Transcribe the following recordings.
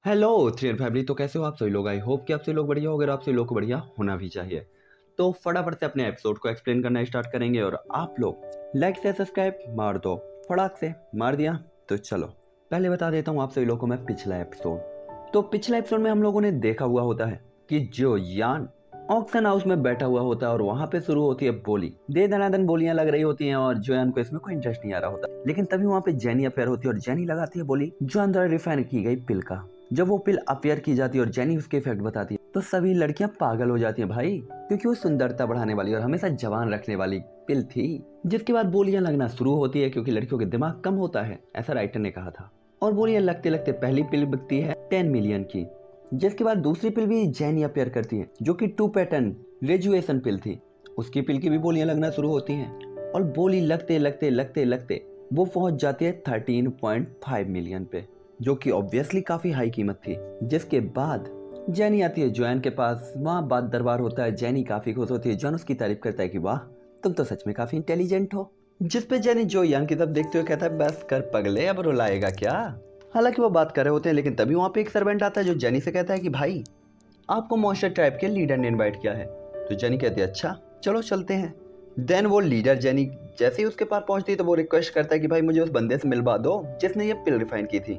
Hello three family. तो कैसे हो आप सभी लोग? आई होप कि आप सभी लोग बढ़िया हो। अगर आप सभी लोग को बढ़िया होना भी चाहिए तो फटाफट से अपने एपिसोड को एक्सप्लेन करना स्टार्ट करेंगे। और आप लोग लाइक से सब्सक्राइब मार दो, फटाक से मार दिया। तो चलो पहले बता देता हूँ आप सभी लोगों को मैं पिछला एपिसोड। तो पिछला एपिसोड में हम लोगों ने देखा हुआ होता है कि जो यान ऑक्शन हाउस में बैठा हुआ होता है और वहां पे शुरू होती है बोली। दे दनादन बोलियां लग रही होती हैं और जोयान को इसमें कोई इंटरेस्ट नहीं आ रहा होता। लेकिन तभी वहां पे जेनी अफेयर होती है और जेनी लगाती है बोली जोयान द्वारा रिफाइन की गई पिल का। जब वो पिल अपेयर की जाती है और जेनी उसके इफेक्ट बताती है तो सभी लड़कियां पागल हो जाती हैं भाई, क्योंकि वो सुंदरता बढ़ाने वाली और हमेशा जवान रखने वाली पिल थी। जिसके बाद बोलियां लगना शुरू होती है क्योंकि लड़कियों के दिमाग कम होता है, ऐसा राइटर ने कहा था। और बोलियां लगते लगते पहली पिल बिकती है 10 मिलियन की। जिसके बाद दूसरी पिल भी जेनी अपेयर करती है जो कि 2 पैटर्न रेजुएशन पिल थी। उसकी पिल की भी बोलियां लगना शुरू होती हैं और बोली लगते लगते लगते लगते वो पहुंच जाती है 13.5 मिलियन पे, जो कि ऑब्वियसली काफी हाई कीमत थी। जिसके बाद जेनी आती है जोयान के पास, वहाँ बात दरबार होता है। जेनी काफी खुश होती है, जोयान उसकी तारीफ करता है कि वाह तुम तो सच में काफी इंटेलिजेंट हो। जिस पे जेनी जोयान की तरफ देखते हुए कहता है बस कर पगले, अब रुलाएगा क्या। हालांकि वो बात कर रहे होते हैं लेकिन तभी वहाँ पे एक सर्वेंट आता है जो जेनी से कहता है कि भाई आपको मॉन्स्टर ट्राइब के लीडर ने इनवाइट किया है। तो जेनी कहती है अच्छा चलो चलते हैं। देन वो लीडर जेनी जैसे ही उसके पास पहुंचती है तो वो रिक्वेस्ट करता है कि भाई मुझे उस बंदे से मिलवा दो जिसने ये पिल रिफाइन की थी।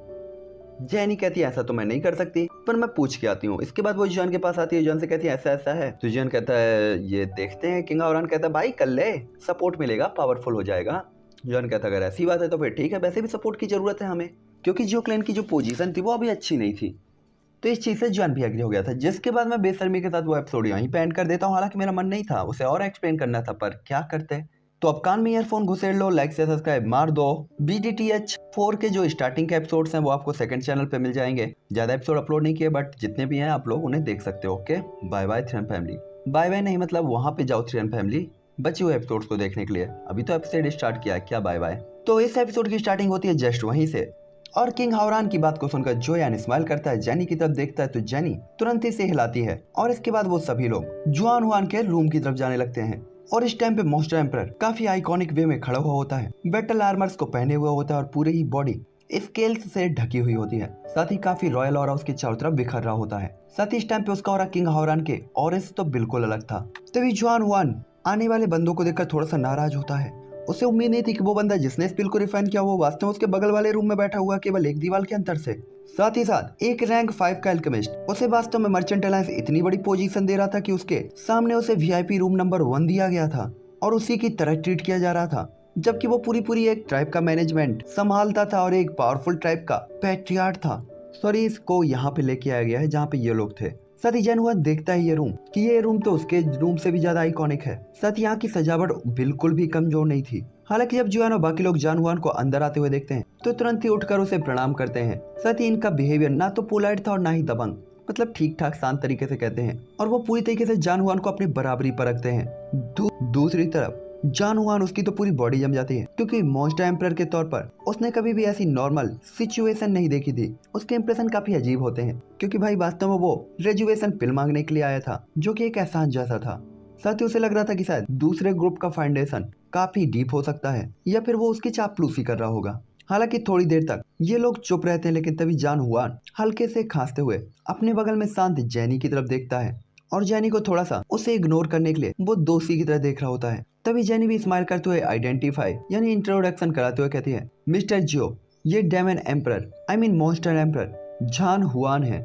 जेनी कहती है ऐसा तो मैं नहीं कर सकती पर मैं पूछ के आती हूँ। इसके बाद वो जॉन के पास आती है, जॉन से कहती है ऐसा ऐसा है। तो जॉन कहता है ये देखते हैं। किंग औरन कहता है भाई कर ले, सपोर्ट मिलेगा, पावरफुल हो जाएगा। जॉन कहता है अगर ऐसी बात है तो फिर ठीक है, वैसे भी सपोर्ट की जरूरत है हमें, क्योंकि जो क्लैन की जो पोजीशन थी वो अभी अच्छी नहीं थी। तो इस चीज़ से जॉन भी एग्री हो गया था। जिसके बाद मैं बेशर्मी के साथ वो एपिसोड यहीं पे एंड कर देता हूँ। हालांकि मेरा मन नहीं था, उसे और एक्सप्लेन करना था, पर क्या करते। तो अब कान में ईयरफोन घुसेड़ लो, लाइक से सब्सक्राइब मार दो। BDTH 4 के जो स्टार्टिंग के एपिसोड्स हैं वो आपको सेकंड चैनल पे मिल जाएंगे। ज़्यादा एपिसोड अपलोड नहीं किए बट जितने भी हैं आप लोग उन्हें देख सकते हो। Okay bye bye three family. Bye bye नहीं मतलब वहाँ पे जाओ थ्री फैमिली बचे हुए एपिसोड्स को देखने के लिए। अभी तो एपिसोड स्टार्ट किया है, क्या बाय बाय। तो इस एपिसोड की स्टार्टिंग होती है जस्ट वहीं से। और किंग हावरान की बात को सुनकर जोयान स्माइल करता है, जेनी की तरफ देखता है तो जेनी तुरंत ही से हिलाती है। और इसके बाद वो सभी लोग जुआन हुआन के रूम की तरफ जाने लगते हैं। और इस टाइम पे मॉन्स्टर एम्परर काफी आइकॉनिक वे में खड़ा हुआ होता है। बैटल आर्मर्स को पहने हुआ होता है और पूरी ही बॉडी स्केल्स से ढकी हुई होती है। साथ ही काफी रॉयल ऑरा उसके चारों तरफ बिखर रहा होता है। साथ ही इस टाइम पे उसका ऑरा किंग हावरान के ऑरे से तो बिल्कुल अलग था। तभी जुआन हुआन आने वाले बंदों को देखकर थोड़ा सा नाराज होता है। उसे उम्मीद नहीं थी कि वो बंदा जिसने इस पिल को रिफाइन किया वो वास्तव में उसके बगल वाले रूम में बैठा हुआ केवल एक दीवार के अंतर से। साथ ही साथ एक रैंक 5 का एल्केमिस्ट उसे वास्तव में मर्चेंट अलायंस इतनी बड़ी पोजीशन दे रहा था कि उसके सामने उसे VIP रूम नंबर 1 दिया गया था और उसी की तरह ट्रीट किया जा रहा था। जबकि वो पूरी एक ट्राइब का मैनेजमेंट संभालता था और एक पावरफुल ट्राइब का पैट्रियार्ट था। सॉरी, इसको यहाँ पे लेके आया गया है जहाँ पे ये लोग थे। साथ ही जैन देखता है ये रूम कि ये रूम तो उसके रूम से भी ज्यादा आइकॉनिक है। साथ ही यहाँ की सजावट बिल्कुल भी कमजोर नहीं थी। हालांकि जब जुआन और बाकी लोग जानवान को अंदर आते हुए देखते हैं तो तुरंत ही उठकर उसे प्रणाम करते हैं। साथ ही इनका बिहेवियर ना तो पोलाइट था और ना ही दबंग, मतलब ठीक ठाक शांत तरीके से कहते हैं और वो पूरी तरीके से जानवान को अपनी बराबरी पर रखते हैं। दूसरी तरफ जानवान उसकी तो पूरी बॉडी जम जाती है क्योंकि मॉन्स्टर एम्परर के तौर पर उसने कभी भी ऐसी नॉर्मल सिचुएशन नहीं देखी थी। उसके इंप्रेशन काफी अजीब होते हैं क्योंकि भाई वास्तव में वो ग्रेजुएशन पिल मांगने के लिए आया था जो कि एक एहसान जैसा था। साथ ही उसे लग रहा था कि शायद दूसरे ग्रुप का फाउंडेशन काफी डीप हो सकता है या फिर वो उसकी चापलूसी कर रहा होगा। हालांकि थोड़ी देर तक ये लोग चुप रहते हैं लेकिन तभी जान हुआन हल्के से खांसते हुए अपने बगल में शांत जेनी की तरफ देखता है और जेनी को थोड़ा सा उसे इग्नोर करने के लिए वो दोषी की तरह देख रहा होता है। तभी जेनी भी स्माइल करते हुए आइडेंटिफाई यानी इंट्रोडक्शन कराते हुए कहती है मिस्टर जियो, ये demon emperor I mean monster emperor Jan Huan है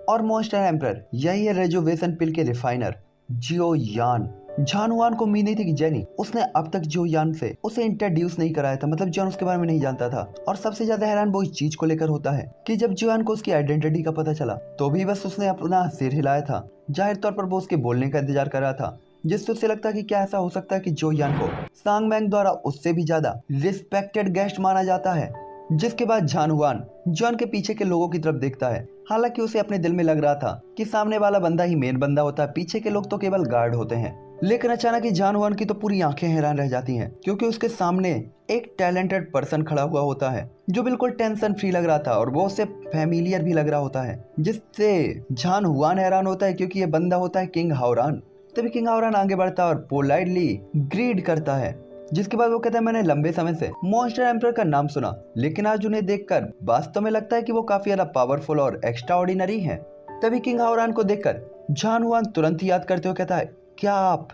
और मॉन्स्टर एम्परर यही है रेजुवेशन पिल के रिफाइनर जियो यान। जानवान को उम्मीद नहीं थी कि जेनी उसने अब तक जो यान से उसे इंट्रोड्यूस नहीं कराया था, मतलब जॉन उसके बारे में नहीं जानता था। और सबसे ज्यादा हैरान वो इस चीज को लेकर होता है कि जब जॉन को उसकी आइडेंटिटी का पता चला तो भी बस उसने अपना सिर हिलाया था। जाहिर तौर पर वो उसके बोलने का इंतजार कर रहा था, जिससे उसे लगता कि क्या ऐसा हो सकता है कि जो यान को सांगमैंग द्वारा उससे भी ज्यादा रिस्पेक्टेड गेस्ट माना जाता है। जिसके बाद जानवान जॉन के पीछे के लोगों की तरफ देखता है। हालांकि उसे अपने दिल में लग रहा था कि सामने वाला बंदा ही मेन बंदा होता है, पीछे के लोग तो केवल गार्ड होते हैं। लेकिन अचानक ही जानवान की तो पूरी आंखें हैरान रह जाती हैं क्योंकि उसके सामने एक टैलेंटेड पर्सन खड़ा हुआ होता है जो बिल्कुल टेंशन फ्री लग रहा था और वो उससे फैमिलियर भी लग रहा होता है, जिससे जानवान हैरान होता है क्योंकि ये बंदा होता है किंग हावरान। तभी किंग हावरान आगे बढ़ता है और पोलाइटली ग्रीड करता है जिसके बाद वो कहता है मैंने लंबे समय से मॉन्स्टर एम्परर का नाम सुना, लेकिन आज उन्हें देखकर वास्तव में लगता है कि वो काफी ज्यादा पावरफुल और एक्स्ट्रा ऑर्डिनरी है। तभी किंग हाओरान को देखकर झान हुआन तुरंत ही याद करते हुए कहता है क्या आप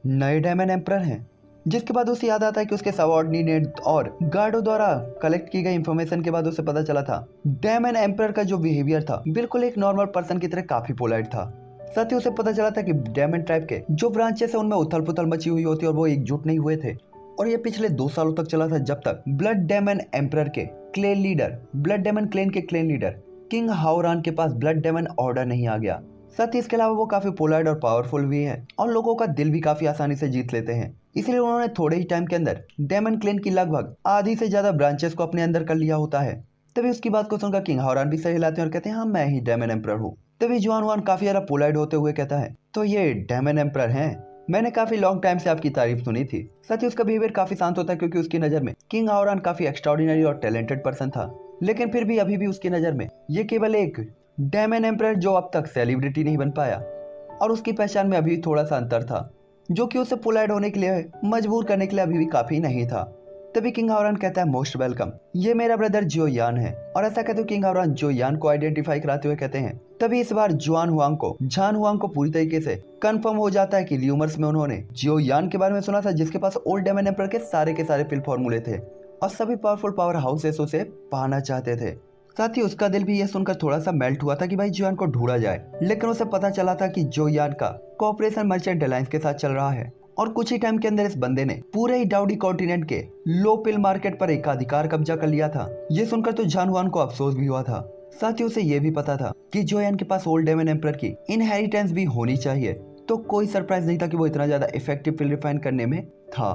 नए डायमंड एम्परर हैं? जिसके बाद उसे याद आता है कि उसके सबऑर्डिनेट और गार्डो द्वारा कलेक्ट की गई इंफॉर्मेशन के बाद उसे पता चला था डायमंड एम्परर का जो बिहेवियर था बिल्कुल एक नॉर्मल पर्सन की तरह काफी पोलाइट था। साथ ही उसे पता चला था कि डायमंड ट्राइब के जो ब्रांचेस है उनमें उथल पुथल मची हुई होती और वो एकजुट नहीं हुए थे, और ये पिछले 2 सालों तक चला था जब तक ब्लड डायमंड एम्परर के clan leader, blood diamond clan के क्लेन लीडर किंग हाओरान के पास ब्लड डायमंड ऑर्डर नहीं आ गया। साथ ही इसके अलावा वो काफी पोलाइट और पावरफुल भी है और लोगों का दिल भी काफी आसानी से जीत लेते हैं, इसलिए उन्होंने थोड़े ही टाइम के अंदर डायमंड क्लेन की लगभग आधी से ज्यादा ब्रांचेस को अपने अंदर कर लिया होता है। तभी उसकी बात को सुनकर किंग हाओरान भी सही लाते हैं और कहते हैं हाँ मैं ही डायमंड एम्परर हूँ। तभी जुआन हुआन काफी ज्यादा पोलाइट होते हुए कहता है तो ये डायमंड एम्परर हैं, मैंने काफी लॉन्ग टाइम से आपकी तारीफ सुनी थी। साथ ही उसका बिहेवियर काफी शांत होता है क्योंकि उसकी नजर में किंग हाओरान काफी एक्स्ट्राऑर्डिनरी और टैलेंटेड पर्सन था, लेकिन फिर भी अभी भी उसकी नजर में ये केवल एक डायमंड एम्परर जो अब तक सेलिब्रिटी नहीं बन पाया, और उसकी पहचान में अभी थोड़ा सा अंतर था जो कि उसे पोलाइट होने के लिए मजबूर करने के लिए अभी भी काफी नहीं था। तभी किंग हाओरान कहता है मोस्ट वेलकम, ये मेरा ब्रदर जियो यान है, और ऐसा कहते हुए किंग हाओरान जियो यान को आइडेंटिफाई कराते हुए कहते हैं। तभी इस बार जुआन हुआंग को पूरी तरीके से कंफर्म हो जाता है कि ल्यूमर्स में उन्होंने जियो यान के बारे में सुना था जिसके पास ओल्ड डायमंड एम्परर के सारे पिल फॉर्मूले थे और सभी पावरफुल पावर हाउसेस उसे पाना चाहते थे। साथ ही उसका दिल भी यह सुनकर थोड़ा सा मेल्ट हुआ था कि भाई जियोयान को ढूंढा जाए, लेकिन उसे पता चला था कि जियोयान का कॉर्पोरेशन मर्चेंट अलायंस के साथ चल रहा है और कुछ ही टाइम के अंदर इस बंदे ने पूरे ही डाउडी कॉन्टिनेंट के लो पिल मार्केट पर एकाधिकार कब्जा कर लिया था। ये सुनकर तो झान हुआन को अफसोस भी हुआ था। साथ ही उसे ये भी पता था कि जियोयान के पास ओल्ड डायमंड एम्परर की इनहेरिटेंस भी होनी चाहिए, तो कोई सरप्राइज नहीं था कि वो इतना ज्यादा इफेक्टिव पिल रिफाइन करने में था।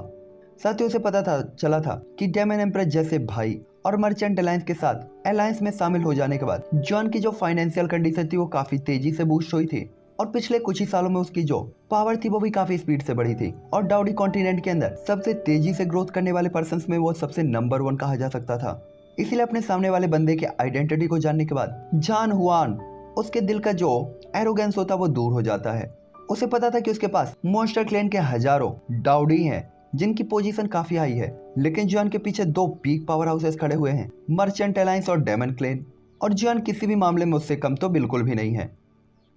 साथ ही उसे पता चला था कि डायमंड एम्परर जैसे भाई और मर्चेंट अलायंस के साथ अलायंस में शामिल हो जाने के बाद जॉन की जो फाइनेंशियल कंडीशन थी वो काफी तेजी से बूस्ट हुई थी और पिछले कुछ ही सालों में उसकी जो पावर थी वो भी काफी स्पीड से बढ़ी थी और डाउडी कॉन्टिनेंट के अंदर सबसे तेजी से ग्रोथ करने वाले पर्संस में वो सबसे नंबर 1 कहा जा सकता था। इसीलिए अपने सामने वाले बंदे के आइडेंटिटी को जानने के बाद झान हुआन उसके दिल का जो एरोगेंस होता वो दूर हो जाता है। उसे पता था कि उसके पास मॉन्स्टर क्लेन के हजारों डाउडी हैं जिनकी पोजीशन काफी हाई है, लेकिन जुआन के पीछे 2 पीक पावर हाउसेस खड़े हुए हैं, मर्चेंट अलायंस और डायमंड क्लेन, और जुआन किसी भी मामले में उससे कम तो बिल्कुल भी नहीं है।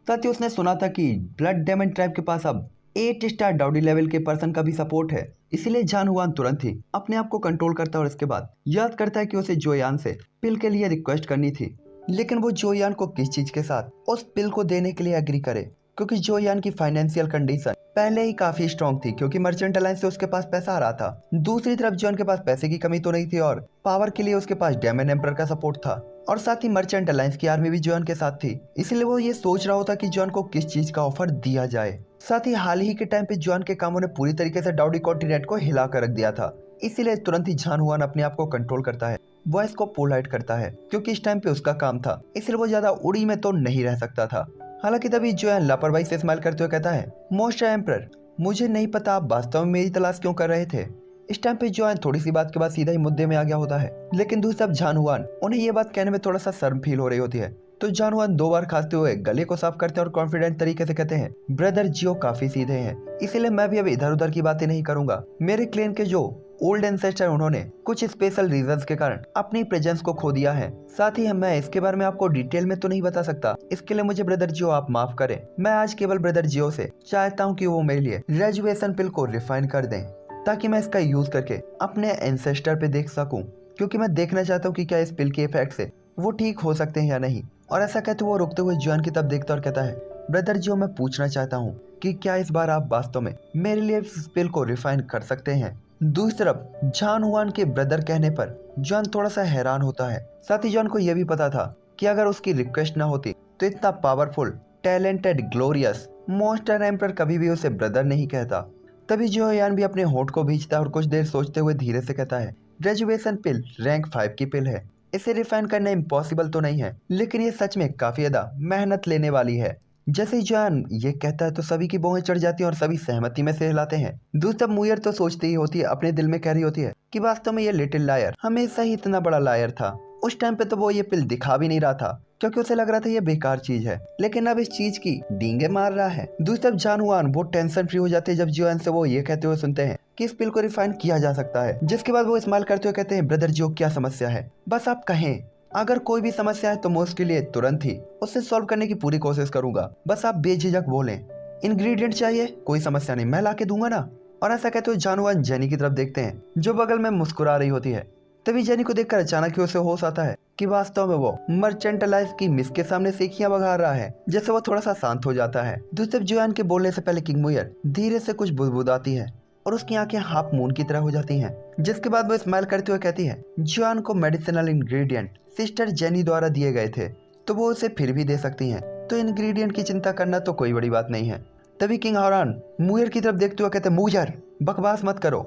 साथ ही उसने सुना था कि ब्लड डायमंड ट्राइब के पास अब 8 स्टार डाउडी लेवल के पर्सन का भी सपोर्ट है, इसीलिए झान हुआन तुरंत ही अपने आप को कंट्रोल करता है और इसके बाद याद करता है कि उसे जोयान से पिल के लिए रिक्वेस्ट करनी थी, लेकिन वो जोयान को किस चीज के साथ उस पिल को देने के लिए एग्री करे, क्योंकि जोयान की फाइनेंशियल कंडीशन पहले ही काफी स्ट्रॉन्ग थी क्योंकि मर्चेंट अलायंस से उसके पास पैसा आ रहा था। दूसरी तरफ जॉन के पास पैसे की कमी तो नहीं थी और पावर के लिए उसके पास डायमंड एम्परर का सपोर्ट था, और साथ ही मर्चेंट अलायंस की आर्मी भी जॉन के साथ थी, इसलिए वो ये सोच रहा होता कि जॉन को किस चीज का ऑफर दिया जाए। साथ ही हाल ही के टाइम पे जॉन के कामों ने पूरी तरीके से डाउडी कॉन्टिनेंट को हिला कर रख दिया था, इसीलिए तुरंत ही झान हुआन अपने आप को कंट्रोल करता है, वॉइस को पोलाइट करता है क्योंकि इस टाइम पे उसका काम था, इसलिए वो ज्यादा उड़ी में तो नहीं रह सकता था। हालांकि तभी जोयान लापरवाही से स्माइल करते हुए कहता है मोस्टर एम्परर, मुझे नहीं पता आप वास्तव में मेरी तलाश क्यों कर रहे थे। इस टाइम पे जोयान थोड़ी सी बात के बाद सीधा ही मुद्दे में आ गया होता है, लेकिन दूसरी तरफ झान हुआन उन्हें ये बात कहने में थोड़ा सा शर्म फील हो रही होती है, तो झान हुआन 2 बार खांसते हुए गले को साफ करते हैं और कॉन्फिडेंट तरीके से कहते हैं ब्रदर जियो काफी सीधे हैं, इसीलिए मैं भी अब इधर उधर की बातें नहीं करूंगा। मेरे क्लेन के जो ओल्ड एंसेस्टर उन्होंने कुछ स्पेशल रीजंस के कारण अपनी प्रेजेंस को खो दिया है, साथ ही मैं इसके बारे में आपको डिटेल में तो नहीं बता सकता, इसके लिए मुझे ब्रदर जियो आप माफ करें। मैं आज केवल ब्रदर जियो से चाहता हूँ कि वो मेरे लिए ग्रेजुएशन पिल को रिफाइन कर दें ताकि मैं इसका यूज करके अपने एंसेस्टर पे देख सकूं, क्योंकि मैं देखना चाहता हूँ कि क्या इस पिल के इफेक्ट से वो ठीक हो सकते हैं या नहीं। और ऐसा कहते वो रुकते हुए जुआन की तरफ देखता और कहता है ब्रदर जियो, मैं पूछना चाहता हूँ कि क्या इस बार आप वास्तव में मेरे लिए इस पिल को रिफाइन कर सकते हैं। दूसरी तरफ झान हुआन के ब्रदर कहने पर जॉन थोड़ा सा हैरान होता है। साथ ही जॉन को यह भी पता था कि अगर उसकी रिक्वेस्ट ना होती तो इतना powerful, talented, glorious monster emperor कभी भी उसे ब्रदर नहीं कहता। तभी जोयान भी अपने होठ को भींचता है और कुछ देर सोचते हुए धीरे से कहता है ग्रेजुएशन पिल रैंक 5 की पिल है, इसे रिफाइन करना इम्पॉसिबल तो नहीं है, लेकिन ये सच में काफी ज्यादा मेहनत लेने वाली है। जैसे ही जॉन ये कहता है तो सभी की भौहें चढ़ जाती हैं और सभी सहमति में से हिलाते हैं। दूसरी मुयर तो सोचती ही होती है, अपने दिल में कह रही होती है कि वास्तव में ये लिटिल लायर हमेशा ही इतना बड़ा लायर था। उस टाइम पे तो वो ये पिल दिखा भी नहीं रहा था क्योंकि उसे लग रहा था ये बेकार चीज है, लेकिन अब इस चीज की डींगे मार रहा है। दूसरी तरफ झान हुआन वो टेंशन फ्री हो जाते हैं जब जियोयान से वो ये कहते हुए सुनते हैं कि इस पिल को रिफाइन किया जा सकता है। जिसके बाद वो स्माइल करते हुए कहते हैं, ब्रदर जो क्या समस्या है, बस आप कहें, अगर कोई भी समस्या है तो मैं उसके लिए तुरंत ही उससे सॉल्व करने की पूरी कोशिश करूंगा, बस आप बेझिझक बोलें। इंग्रेडिएंट चाहिए, कोई समस्या नहीं, मैं ला के दूंगा ना। और ऐसा कहते हुए जानवान जेनी की तरफ देखते हैं जो बगल में मुस्कुरा रही होती है। तभी जेनी को देखकर अचानक ही उसे होश आता है कि वास्तव में वो मर्चेंटाइज की मिस के सामने सेखियां बघार रहा है, जिससे वो थोड़ा सा शांत हो जाता है। दूसरी तरफ जोयान के बोलने से पहले किंग मुयर धीरे से कुछ बुदबुदाती है और उसकी आंखें हाफ मून की तरह हो जाती हैं। जिसके बाद वो स्माइल करते हुए कहती है, जोयान को मेडिसिनल इंग्रेडिएंट सिस्टर जेनी द्वारा दिए गए थे तो वो उसे फिर भी दे सकती हैं, तो इंग्रेडिएंट की चिंता करना तो कोई बड़ी बात नहीं है। तभी किंग हारान मुयर की तरफ देखते हुए कहते, मुयर बकवास मत करो,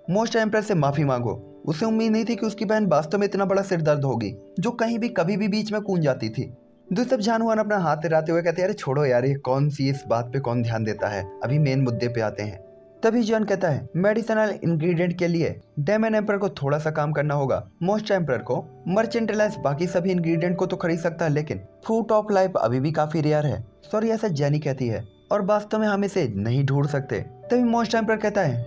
मोस्ट एम्परर से माफी मांगो। उसे उम्मीद नहीं थी कि उसकी बहन वास्तव में इतना बड़ा सिर दर्द होगी जो कहीं भी कभी भी बीच में कूद जाती थी। दूसरी तरफ जानवान अपना हाथ हिलाते हुए कहते हैं, अरे छोड़ो यार, ये कौन सी इस बात पे कौन ध्यान देता है, अभी मेन मुद्दे पे आते हैं। तभी जॉन कहता है, मेडिसिनल इंग्रेडिएंट के लिए डेमन एम्परर को थोड़ा सा काम करना होगा। मोस्ट एम्परर को मर्चेंटाइज बाकी सभी इंग्रेडिएंट को तो खरीद सकता है, लेकिन फ्रूट ऑफ लाइफ अभी भी काफी रेयर है। सॉरी, ऐसा जेनी कहती है और वास्तव में हम इसे नहीं ढूंढ सकते। तभी मोस्ट एम्परर कहता है,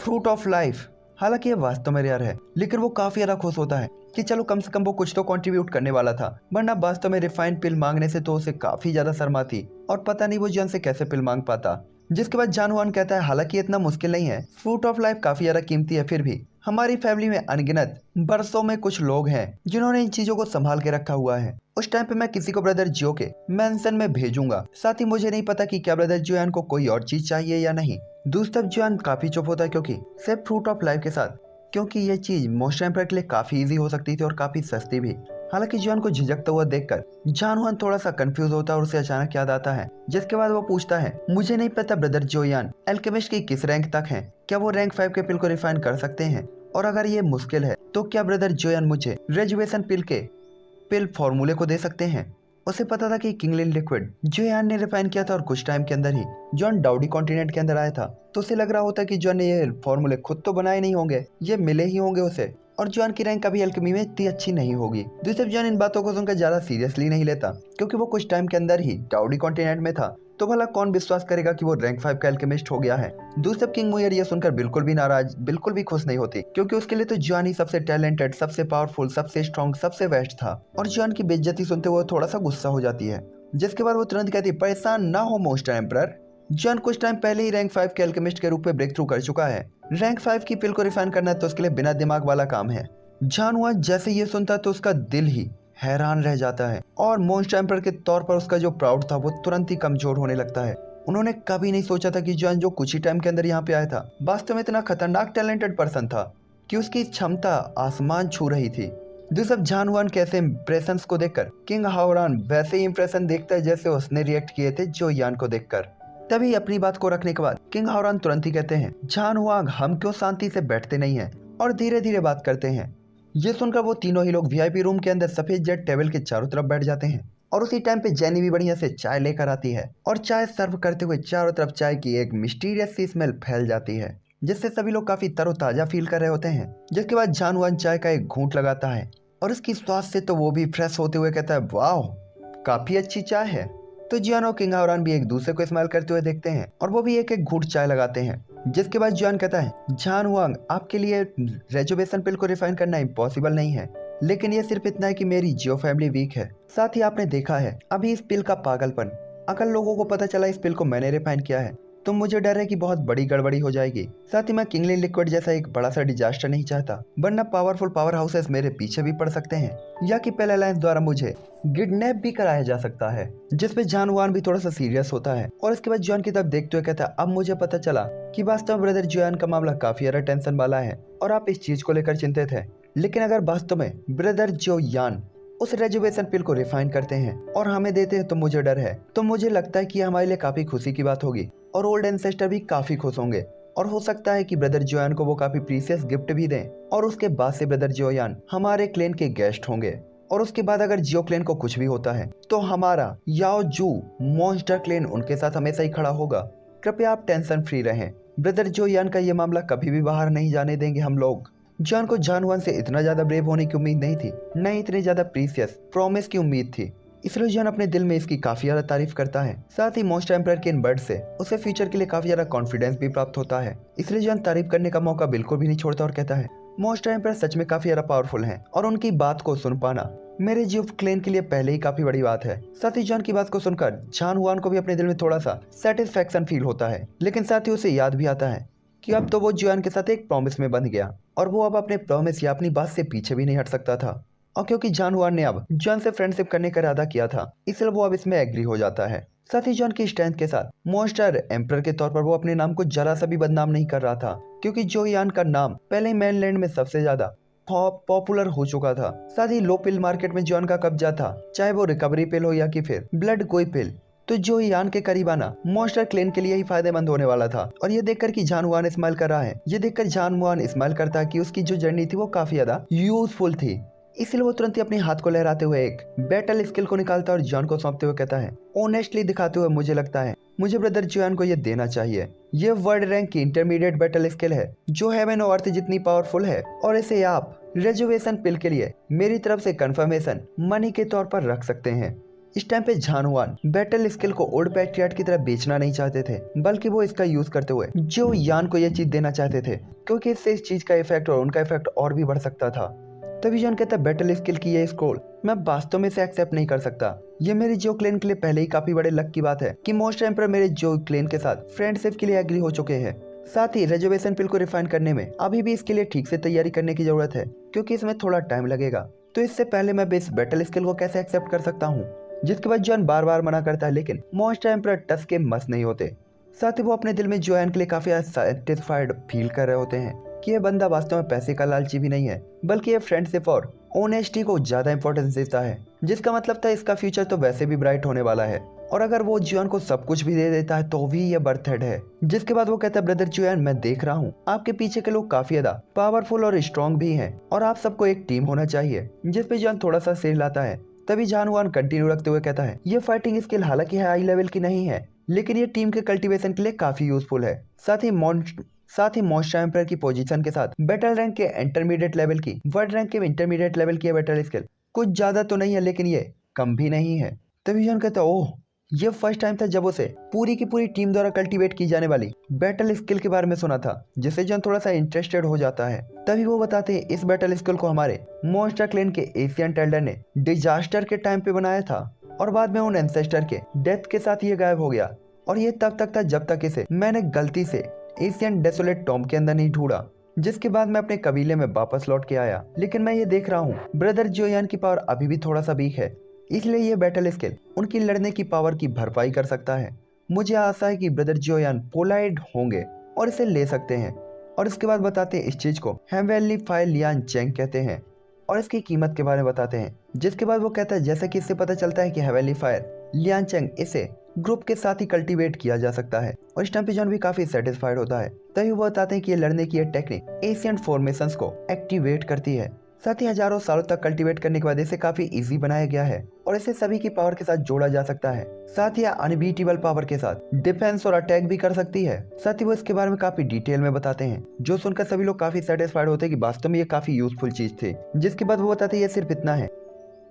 फ्रूट ऑफ लाइफ, हालांकि ये वास्तव में रेयर है, लेकिन वो काफी ज्यादा खुश होता है कि चलो कम से कम वो कुछ तो कंट्रीब्यूट करने वाला था, वरना वास्तव में रिफाइंड पिल मांगने से तो उसे काफी ज्यादा शर्म आती और पता नहीं वो जॉन से कैसे पिल मांग पाता। जिसके बाद जानवान कहता है, हालांकि इतना मुश्किल नहीं है, फ्रूट ऑफ लाइफ काफी ज्यादा कीमती है, फिर भी हमारी फैमिली में अनगिनत बरसों में कुछ लोग हैं जिन्होंने इन चीजों को संभाल के रखा हुआ है। उस टाइम पे मैं किसी को ब्रदर जियो के मेंशन में भेजूंगा। साथ ही मुझे नहीं पता कि क्या ब्रदर जोयान को कोई और चीज चाहिए या नहीं। दूसरी तरफ जोयान काफी चुप होता है क्योंकि सिर्फ फ्रूट ऑफ लाइफ के साथ, क्योंकि ये चीज मोस्ट एम्परर के लिए काफी इजी हो सकती थी और काफी सस्ती भी। हालांकि जोयान को झिझकता हुआ देखकर जानवान थोड़ा सा कंफ्यूज होता है और उसे अचानक याद आता है। जिसके बाद वो पूछता है, मुझे नहीं पता ब्रदर जोयान एल्केमिस्ट की किस रैंक तक है, क्या वो रैंक 5 के पिल को रिफाइन कर सकते हैं, और अगर ये मुश्किल है तो क्या ब्रदर जोयान मुझे रेजुएशन पिल के पिल फॉर्मूले को दे सकते हैं। उसे पता था कि किंगलिन लिक्विड जोयान ने रिफाइन किया था और कुछ टाइम के अंदर ही जॉन डाउडी कॉन्टिनेंट के अंदर आया था, तो उसे लग रहा होता कि जॉन ने ये फॉर्मूले खुद तो बनाए नहीं होंगे, ये मिले ही होंगे उसे, और जॉन की रैंक कभी एल्केमी में इतनी अच्छी नहीं होगी। दूसरी जॉन इन बातों को सुनकर ज्यादा सीरियसली नहीं लेता क्योंकि वो कुछ टाइम के अंदर ही डाउडी कॉन्टिनेंट में था, तो भला कौन विश्वास करेगा कि वो रैंक 5 का एल्केमिस्ट हो गया है। दूसरी किंग मुयर ये सुनकर बिल्कुल भी नाराज, बिल्कुल भी खुश नहीं होती क्योंकि उसके लिए तो जॉन ही सबसे टैलेंटेड, सबसे पावरफुल, सबसे स्ट्रॉन्ग, सबसे बेस्ट था, और जॉन की बेइज्जती सुनते हुए थोड़ा सा गुस्सा हो जाती है। जिसके बाद वो तुरंत कहती है, परेशान ना हो मोस्ट एम्परर, जॉन कुछ टाइम पहले ही रैंक 5 के एल्केमिस्ट के रूप में ब्रेक थ्रू कर चुका है। रैंक 5 की पिल को रिफाइन करना तो उसके लिए बिना दिमाग वाला काम है। जानवान जैसे ये सुनता तो उसका दिल ही हैरान रह जाता है और मोस्ट एम्परर के तौर पर उसका जो प्राउड था वो तुरंत ही कमजोर होने लगता है। उन्होंने कभी नहीं सोचा था कि जॉन जो कुछ ही टाइम के अंदर यहाँ पे आया था वास्तव में इतना खतरनाक टैलेंटेड पर्सन था कि उसकी क्षमता आसमान छू रही थी। दूसरा जानवान कैसे इंप्रेशंस को देखकर किंग हावरान वैसे ही इंप्रेशन देखता है जैसे उसने रिएक्ट किए थे जोयान को देखकर। तभी अपनी बात को रखने के बाद किंग हावरान तुरंत ही कहते हैं, जानवांग हम क्यों शांति से बैठते नहीं हैं और धीरे धीरे बात करते हैं। ये सुनकर वो तीनों ही लोग वीआईपी रूम के अंदर सफेद जेट टेबल के चारों तरफ बैठ जाते हैं और उसी टाइम पे जेनी भी बढ़िया से चाय लेकर आती है और चाय सर्व करते हुए चारों तरफ चाय की एक मिस्टीरियस सी स्मेल फैल जाती है जिससे सभी लोग काफी तरोताजा फील कर रहे होते हैं। जिसके बाद जानवान चाय का एक घूंट लगाता है और उसकी स्वाद से तो वो भी फ्रेश होते हुए कहता है, वाह काफी अच्छी चाय है। तो जियान और किंग हावरान भी एक दूसरे को स्माइल करते हुए देखते हैं और वो भी एक एक घूंट चाय लगाते हैं। जिसके बाद जियान कहता है, जानवांग आपके लिए रेजुवेशन पिल को रिफाइन करना इम्पॉसिबल नहीं है, लेकिन ये सिर्फ इतना है कि मेरी जियो फैमिली वीक है। साथ ही आपने देखा है अभी इस पिल का पागलपन, अगर लोगों को पता चला इस पिल को मैंने रिफाइन किया है तो मुझे डर है कि बहुत बड़ी गड़बड़ी हो जाएगी। साथ ही मैं किंगलिन लिक्विड जैसा एक बड़ा सा डिजास्टर नहीं चाहता, वरना पावरफुल पावर हाउसेस मेरे पीछे भी पड़ सकते हैं या कि पेल अलायंस द्वारा मुझे किडनैप भी कराया जा सकता है। जिसपे जानवान भी थोड़ा सा सीरियस होता है और इसके बाद जॉन की तरफ देखते हुए कहता है, अब मुझे पता चला कि वास्तव में ब्रदर जोयान का मामला काफी ज्यादा टेंशन वाला है और आप इस चीज को लेकर चिंतित है, लेकिन अगर वास्तव में ब्रदर जोयान उस रेजुवेशन पिल को रिफाइन करते हैं और हमें देते हैं तो मुझे डर है, तो मुझे लगता है कि हमारे लिए काफी खुशी की बात होगी और ओल्ड एंसेस्टर भी काफी खुश होंगे और हो सकता है कि ब्रदर जोयान को वो काफी प्रीसियस गिफ्ट भी दें और उसके बाद से ब्रदर जोयान हमारे क्लेन के गेस्ट होंगे और उसके बाद अगर जियो क्लेन को कुछ भी होता है तो हमारा याओ जू मॉन्स्टर क्लेन उनके साथ हमेशा ही खड़ा होगा। कृपया आप टेंशन फ्री रहें, ब्रदर जोयान का ये मामला कभी भी बाहर नहीं जाने देंगे हम लोग। जॉन को जानवान से इतना ज्यादा ब्रेव होने की उम्मीद नहीं थी, न ही इतनी ज्यादा प्रीसियस प्रॉमिस की उम्मीद थी। इसलिए जॉन अपने दिल में इसकी काफी ज्यादा तारीफ करता है। साथ ही मॉन्स्टर एम्परर के इन वर्ड से उसे फ्यूचर के लिए काफी ज्यादा कॉन्फिडेंस भी प्राप्त होता है। इसलिए जॉन तारीफ करने का मौका बिल्कुल भी नहीं छोड़ता और कहता है मॉन्स्टर एम्परर सच में काफी ज्यादा पावरफुल हैं और उनकी बात को सुन पाना मेरे जियो क्लेन के लिए पहले ही काफी बड़ी बात है। साथ ही जॉन की बात को सुनकर झान हुआन को भी अपने दिल में थोड़ा सा सेटिस्फेक्शन फील होता है, लेकिन साथ ही उसे याद भी आता है कि अब तो वो जुआन के साथ एक प्रॉमिस में बंध गया और वो अब अपने प्रॉमिस या अपनी बात से पीछे भी नहीं हट सकता था। और क्योंकि जान हुआन ने अब जॉन से फ्रेंडशिप करने का इरादा किया था, इसलिए वो अब इसमें एग्री हो जाता है। साथ ही जॉन की स्ट्रेंथ के साथ मॉन्स्टर एम्परर के तौर पर वो अपने नाम को जरा सा भी बदनाम नहीं कर रहा था, क्योंकि जो यान का नाम पहले ही मैनलैंड में सबसे ज्यादा पॉपुलर हो चुका था। साथ ही लो पिल मार्केट में जॉन का कब्जा था, चाहे वो रिकवरी पिल हो या कि फिर ब्लड कोई पिल, तो जो यान के करीब आना मॉन्स्टर क्लेन के लिए ही फायदेमंद होने वाला था। और ये देखकर कि जान हुआन स्माइल कर रहा है, ये देखकर जान हुआन स्माइल करता है कि उसकी जो जर्नी थी वो काफी ज्यादा यूजफुल थी। इसलिए वो तुरंत ही अपने हाथ को लहराते हुए एक बैटल स्किल को निकालता है और जॉन को सौंपते हुए कहता है ऑनेस्टली दिखाते हुए मुझे लगता है मुझे ब्रदर जुआन को ये देना चाहिए। ये वर्ल्ड रैंक की इंटरमीडिएट बैटल स्किल है जो हेवन और अर्थ जितनी पावरफुल है, और इसे आप रेजर्वेशन पिल के लिए मेरी तरफ से कंफर्मेशन मनी के तौर पर रख सकते हैं। इस टाइम पे झान हुआन बैटल स्किल को ओल्ड पैट्रियट की तरह बेचना नहीं चाहते थे, बल्कि वो इसका यूज करते हुए जो यान को ये चीज देना चाहते थे, क्योंकि इससे इस चीज का इफेक्ट और उनका इफेक्ट और भी बढ़ सकता था। तभी जॉन कहता है बैटल स्किल की ये स्क्रॉल मैं वास्तव में से एक्सेप्ट नहीं कर सकता। ये मेरे जो क्लेन के लिए पहले ही काफी बड़े लक की बात है कि मॉन्स्टर एम्परर मेरे जो क्लेन के साथ फ्रेंडशिप के लिए एग्री हो चुके हैं। साथ ही रिजर्वेशन पिल को रिफाइन करने में अभी भी इसके लिए ठीक से तैयारी करने की जरूरत है, क्योंकि इसमें थोड़ा टाइम लगेगा। तो इससे पहले मैं इस बैटल स्किल को कैसे एक्सेप्ट कर सकता हूँ। जिसके बाद जॉन बार बार मना करता है, लेकिन मॉन्स्टर एम्परर टस के मस नहीं होते। साथ ही वो अपने दिल में जोएन के लिए काफी सेटिस्फाइड फील कर रहे होते हैं कि ये बंदा वास्तव में पैसे का लालची भी नहीं है, बल्कि ये फ्रेंडशिप और ऑनेस्टी को ज्यादा इंपॉर्टेंस देता है। जिसका मतलब था इसका फ्यूचर तो वैसे भी ब्राइट होने वाला है, और अगर वो जुआन को सब कुछ भी दे देता है तो भी ये बर्थेड है। जिसके बाद वो कहता है ब्रदर जुआन मैं देख रहा हूँ आपके पीछे के लोग काफी ज्यादा पावरफुल और स्ट्रॉन्ग भी हैं, और आप सबको एक टीम होना चाहिए। जिसपे जुआन थोड़ा सा सिर लाता है। तभी जान हुआन कंटिन्यू रखते हुए कहता है ये फाइटिंग स्किल हालांकि हाई लेवल की नहीं है, लेकिन ये टीम के कल्टीवेशन के लिए काफी यूजफुल है। साथ ही मॉन्स्टर एम्परर की पोजीशन के साथ बैटल रैंक के इंटरमीडिएट लेवल की वर्ल्ड रैंक के इंटरमीडिएट लेवल की बैटल स्किल कुछ ज्यादा तो नहीं है, लेकिन ये कम भी नहीं है। तभी जॉन कहता है ओह ये फर्स्ट टाइम था जब उसे पूरी की पूरी टीम द्वारा कल्टीवेट की जाने वाली बैटल स्किल के बारे में सुना था, जिससे जॉन थोड़ा सा इंटरेस्टेड हो जाता है। तभी वो बताते हैं इस बैटल स्किल को हमारे मॉन्स्टर क्लेन के एशियन एल्डर ने डिजास्टर के टाइम पे बनाया था, और बाद में उन एंसेस्टर के डेथ के साथ ये गायब हो गया, और ये तब तक था जब तक इसे मैंने गलती से एशियन डेसोलेट टॉम के अंदर नहीं ढूंढा, जिसके बाद मैं अपने कबीले में वापस लौट के आया। लेकिन मैं ये देख रहा हूँ ब्रदर जोयान की पावर अभी भी थोड़ा सा वीक है, इसलिए ये बैटल स्किल उनकी लड़ने की पावर की भरपाई कर सकता है। मुझे आशा है कि ब्रदर जोयान पोलाइड होंगे और इसे ले सकते हैं। और इसके बाद बताते हैं इस चीज को हेवनली फायर लियान चेंग कहते हैं, और इसकी कीमत के बारे में बताते हैं। जिसके बाद वो कहता है जैसे कि इससे पता चलता है कि हेवनली फायर लियान चेंग इसे ग्रुप के साथ ही कल्टीवेट किया जा सकता है, और इस टाइम पे जॉन भी काफी सेटिस्फाइड होता है। तभी वो बताते हैं कि ये लड़ने की ये टेक्निक एशियन फॉर्मेशंस को एक्टिवेट करती है। साथ ही हजारों सालों तक कल्टीवेट करने के बाद इसे काफी इजी बनाया गया है, और इसे सभी की पावर के साथ जोड़ा जा सकता है। साथ ही अनबीटेबल पावर के साथ डिफेंस और अटैक भी कर सकती है। साथ ही वो इसके बारे में काफी डिटेल में बताते हैं, जो सुनकर सभी लोग काफी सेटिस्फाइड होते हैं कि वास्तव में ये काफी यूजफुल चीज थी। जिसके बाद वो बताते हैं ये सिर्फ इतना है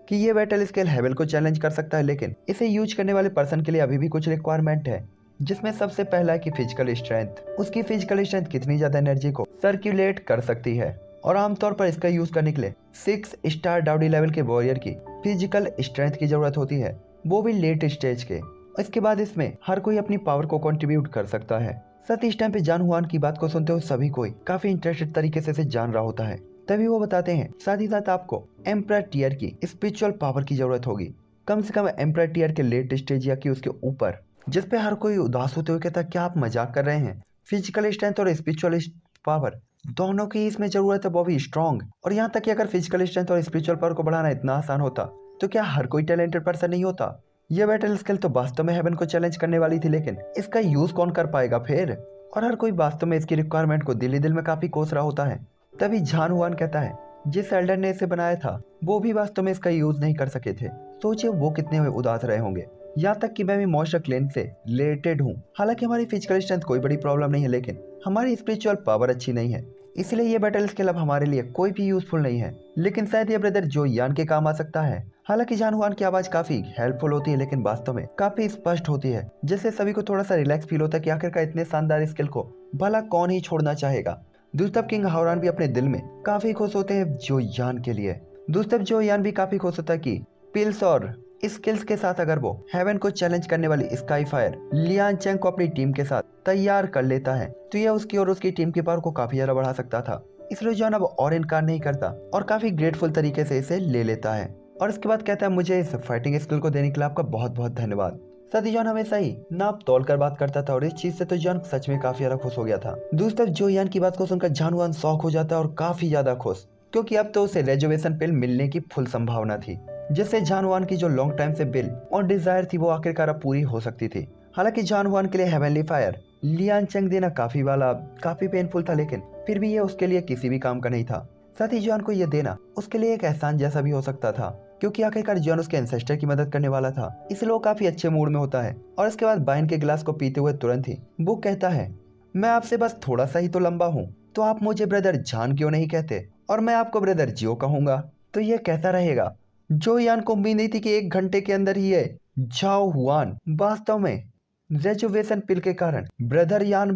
कि ये बैटल स्किल हेवल को चैलेंज कर सकता है, लेकिन इसे यूज करने वाले पर्सन के लिए अभी भी कुछ रिक्वायरमेंट है, जिसमें सबसे पहला है कि फिजिकल स्ट्रेंथ। उसकी फिजिकल स्ट्रेंथ कितनी ज्यादा एनर्जी को सर्कुलेट कर सकती है, और आमतौर पर इसका यूज करने के लिए 6 स्टार डाउडी लेवल के वॉरियर की फिजिकल स्ट्रेंथ की जरूरत होती है, वो भी लेट स्टेज के। इसके बाद इसमें हर कोई अपनी पावर को कंट्रीब्यूट कर सकता है। साथ ही इस टाइम पे जान हुआन की बात को सुनते हुए सभी कोई काफी इंटरेस्टेड तरीके से इसे जान रहा होता है। तभी वो बताते हैं साथ ही साथ आपको एम्परर टियर की स्पिरिचुअल पावर की जरूरत होगी, कम से कम एम्परर टियर के लेट स्टेज या कि उसके ऊपर। जिसपे हर कोई उदास होते हुए कहता है क्या आप मजाक कर रहे हैं, फिजिकल स्ट्रेंथ और स्पिरिचुअल पावर दोनों की इसमें जरूरत है, वो भी स्ट्रॉन्ग। और यहाँ तक कि अगर फिजिकल स्ट्रेंथ और स्पिरिचुअल पावर को बढ़ाना इतना आसान होता तो क्या हर कोई टैलेंटेड पर्सन नहीं होता। यह बैटल स्किल तो वास्तव में हेवन को चैलेंज करने वाली थी, लेकिन इसका यूज कौन कर पाएगा फिर। और हर कोई वास्तव में इसकी रिक्वायरमेंट को दिल ही दिल में काफी कोस रहा होता है। तभी झान हुआन कहता है जिस एल्डर ने इसे बनाया था वो भी वास्तव में इसका यूज नहीं कर सके थे। सोचिए वो कितने उदास रहे होंगे। यहाँ तक कि मैं भी मॉन्स्टर क्लेन से रिलेटेड हूँ, हालांकि हमारी फिजिकल स्ट्रेंथ कोई बड़ी प्रॉब्लम नहीं है, लेकिन हमारी स्पिरिचुअल पावर अच्छी नहीं है, इसलिए ये बैटल स्किल अब हमारे लिए कोई भी यूजफुल नहीं है। लेकिन शायद ये ब्रदर जो यान के काम आ सकता है। हालांकि जान हुआन की आवाज काफी हेल्पफुल होती है लेकिन वास्तव में काफी स्पष्ट होती है, जिससे सभी को थोड़ा सा रिलैक्स फील होता है कि आखिरकार इतने शानदार स्किल को भला कौन ही छोड़ना चाहेगा। दूसरी तरफ किंग हावरान भी अपने दिल में काफी खुश होते हैं जो यान के लिए। दूसरी तरफ जो यान भी काफी खुश होता है कि पिल्स और स्किल्स के साथ अगर वो हेवन को चैलेंज करने वाली स्काई फायर लियान चेंग को अपनी टीम के साथ तैयार कर लेता है तो यह उसकी और उसकी टीम की पावर को काफी ज्यादा बढ़ा सकता था। इसलिए जॉन अब और इनकार नहीं करता और काफी ग्रेटफुल तरीके से इसे ले लेता है और इसके बाद कहता है मुझे इस फाइटिंग स्किल को देने के लिए आपका बहुत बहुत धन्यवाद। साथ ही जॉन हमेशा ही नाप तोल कर बात करता था और इस चीज से तो जॉन सच में काफी ज्यादा खुश हो गया था। दूसरी तरफ जो यान की बात को सुनकर जान हुआन शॉक हो जाता है और काफी ज्यादा खुश, क्योंकि अब तो उसे रेजर्वेशन पिल मिलने की फुल संभावना थी, जिससे जान हुआन की जो लॉन्ग टाइम से बिल और डिजायर थी वो आखिरकार अब पूरी हो सकती थी। हालांकि जान हुआन के लिए हेवनली फायर लियान चेंग देना काफी पेनफुल था, लेकिन फिर भी ये उसके लिए किसी भी काम का नहीं था। साथ ही जॉन को ये देना उसके लिए एक एहसान जैसा भी हो सकता था, क्योंकि आखिरकार जॉन उसके एंसेस्टर की मदद करने वाला था, इसलिए वो काफी अच्छे मूड में होता है। और इसके बाद बाइन के गिलास को पीते हुए तुरंत ही वो कहता है मैं आपसे बस थोड़ा सा ही तो लंबा हूँ, तो आप मुझे ब्रदर जान क्यों नहीं कहते, और मैं आपको ब्रदर जियो कहूंगा तो ये कहता रहेगा। जो यान को उम्मीद नहीं थी कि 1 घंटे के अंदर ही है जाओ हुआन वास्तव में रेजर्वेशन पिल के कारण ब्रदर जान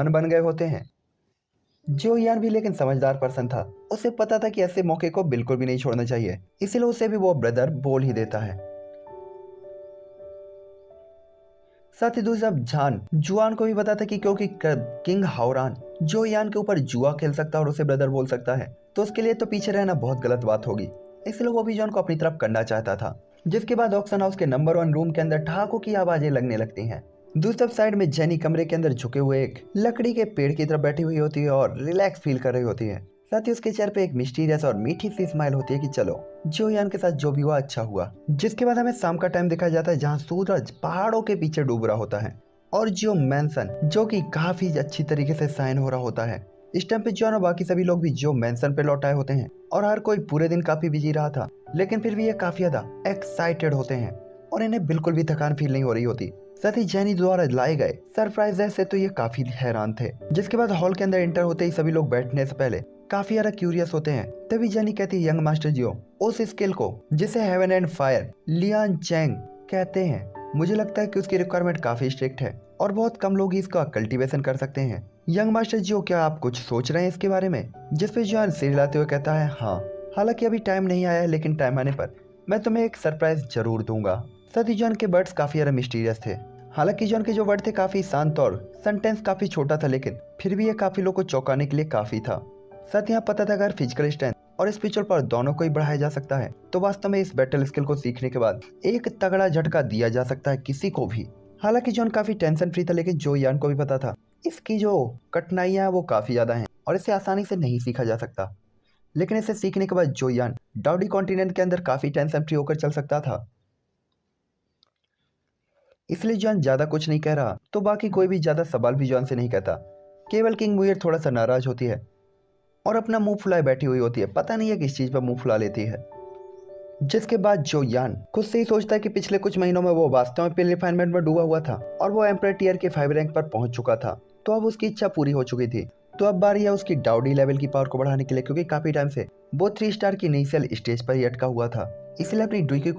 बन गए होते हैं। जो यान भी लेकिन समझदार पर्सन था, उसे पता था कि ऐसे मौके को बिल्कुल भी नहीं छोड़ना चाहिए, इसीलिए उसे भी वो ब्रदर बोल ही देता है। साथ ही दूसरा जान जुआन को भी पता था कि क्योंकि किंग हावरान जो यान के ऊपर जुआ खेल सकता है और उसे ब्रदर बोल सकता है, तो उसके लिए तो पीछे रहना बहुत गलत बात होगी, इसलिए वो भी जॉन को अपनी तरफ करना चाहता था। जिसके बाद ऑक्शन हाउस के नंबर 1 रूम के अंदर ठहाकों की आवाजें लगने लगती हैं। दूसरी साइड में जेनी कमरे के अंदर झुके हुए एक लकड़ी के पेड़ की तरफ बैठी हुई होती है और रिलैक्स फील कर रही होती है। साथ ही उसके चेहरे पे एक मिस्टीरियस और मीठी सी स्माइल होती है कि चलो जो यान के साथ जो भी हुआ अच्छा हुआ। जिसके बाद हमें शाम का टाइम दिखाया जाता है जहाँ सूरज पहाड़ों के पीछे डूब रहा होता है और जो मैंसन जो कि काफी अच्छी तरीके से साइन हो रहा होता है। इस टाइम पे जॉन और बाकी सभी लोग भी जो मैंसन पे लौट आए होते हैं और हर कोई पूरे दिन काफी बिजी रहा था, लेकिन फिर भी ये काफी ज्यादा एक्साइटेड होते हैं और इन्हें बिल्कुल भी थकान फील नहीं हो रही होती। साथ ही जेनी द्वारा लाए गए सरप्राइजेस से तो ये काफी हैरान थे। जिसके बाद हॉल के अंदर एंटर होते ही सभी लोग बैठने से पहले काफी ज्यादा क्यूरियस होते हैं। तभी जेनी कहती है यंग मास्टर जियो उस स्किल को जिसे heaven and fire Lian Cheng कहते हैं, मुझे लगता है कि उसकी रिक्वायरमेंट काफी स्ट्रिक्ट है और बहुत कम लोग ही इसका कल्टीवेशन कर सकते हैं। यंग मास्टर जियो क्या आप कुछ सोच रहे हैं इसके बारे में? जिसपे जॉन सिर हिलाते हुए कहता है हाँ, हालांकि अभी टाइम नहीं आया है, लेकिन टाइम आने पर मैं तुम्हें एक सरप्राइज जरूर दूंगा। साथ ही जॉन के वर्ड्स काफी ज्यादा मिस्टीरियस थे। हालांकि जॉन के जो वर्ड थे काफी शांत और सेंटेंस काफी छोटा था, लेकिन फिर भी ये काफी लोग को चौंकाने के लिए काफी था। साथ ही यहाँ पता था अगर फिजिकल स्ट्रेंथ और स्पिरिचुअल पावर दोनों को ही बढ़ाया जा सकता है तो वास्तव में इस बैटल स्किल को सीखने के बाद एक तगड़ा झटका दिया जा सकता है किसी को भी। हालांकि जॉन काफी टेंशन फ्री था, लेकिन जो यान को भी पता था इसकी जो कठिनाइयां हैं वो काफी ज्यादा हैं और इसे आसानी से नहीं सीखा जा सकता। लेकिन इसे सीखने के बाद जो यान डाउडी कॉन्टिनेंट के अंदर काफी टेंशन फ्री होकर चल सकता था। इसलिए जॉन ज्यादा कुछ नहीं कह रहा, तो बाकी कोई भी ज्यादा सवाल भी जॉन से नहीं कहता। केवल किंग मुयर थोड़ा सा नाराज होती है और अपना मुंह फुलाए बैठी हुई होती है, पता नहीं है किस चीज पर मुंह फुला लेती है। जिसके बाद जो यान खुद से ही सोचता है कि पिछले कुछ महीनों में वो वास्तव में पिल रिफाइनमेंट में डूबा हुआ था और वो एम्परर टियर के 5 रैंक पर पहुंच चुका था, तो अब उसकी इच्छा पूरी हो चुकी थी। तो अब बारी है उसकी डाउडी लेवल की पावर को बढ़ाने के लिए, क्योंकि काफी टाइम से वो 3 स्टार की इनिशियल स्टेज पर ही अटका हुआ था। इसलिए अपनी डुकुई